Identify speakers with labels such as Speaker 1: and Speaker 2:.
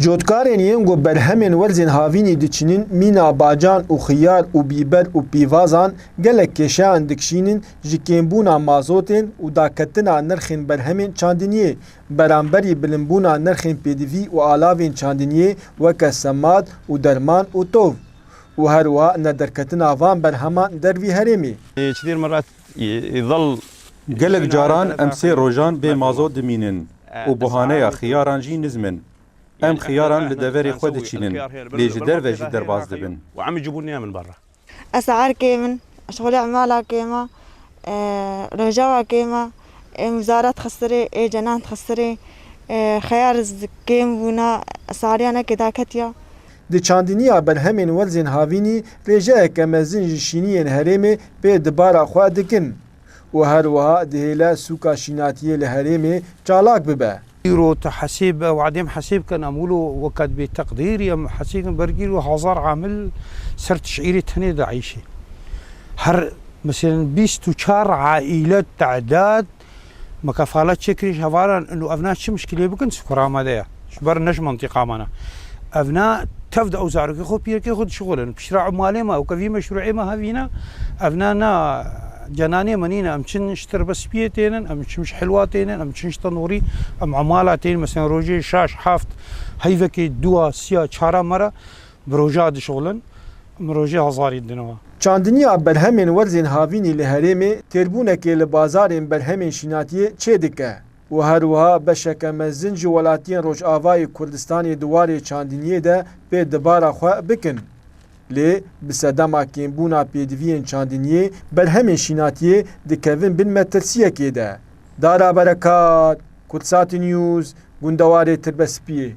Speaker 1: جوتکارên yên got berhemên werzên havînî diçînin mîna bacan û xiyar û bîber û pîvazan gelek kêşeyan dikişînin ji kêmbûna mazotên û daketina nirxên berhemên çandiniyê, beramberî bilimbûna nirxên pêdivî û alavên çandiniyê weke semad û derman û tov. û her wiha nederketina van berheman dervî herêmê.
Speaker 2: Gelek caran em sê rojan bê mazot dimînin û buhaneya xiyaran jî nizmin. Em xiyaran li deverê xwe diçînin, lê ji derve jî derbas dibin.
Speaker 3: Esar kêmin, şixulê emala kêma, rojawa kêma, wizaret xistirê, cenan xistirê, xeyar kêm bûna, esariya neke daketiya.
Speaker 1: Di çandiniya berhemên werzên havînî rêjeyeke mezin ji şîniyên herêmê pê dibara xwe dikin û her wiha dihêle sûka şînatiyê li herêmê çalak bibe.
Speaker 4: تحسيب وعديم حسيب كان أموله وكاد بتقدير يم حسيب برجيل وهزار عامل سر تشعيري تاني دا عيشي هر مثلا 24 عائلات تعداد مكافالات شكريش هفارا انه ابناء شي مشكله بكن سكرا ماديا شبر نش منطقه مانا ابناء تبدا اوزارك خو بيرك خد شغل بشراع مالي ما وكفي مشروعي ما هفينا ابنانا جناني منينا امشن اشتر بس بيتين امشن حلواتين امشن تنوري ام عمالاتين مثلا روجي شاش حافت هيفكي دوا سيا چارا مرا بروجاد شغلن مروجي هزاري دنوا.
Speaker 1: Çandiniya berhemên werzên havînî li herêmê têrbûnekê li bazarên berhemên şînatiyê çê dike û her wiha beşeke mezin ji welatiyên Rojavayê Kurdistanê di warê çandiniyê de pê dibara xwe bikin. Lê bi sedema kêmbûna pêdiviyên çandiniyê berhemên şînatiyê dikevin bin metirsiyekê de. Dara berekat, Kurdsatî News, gundewarê Tirabespiyê.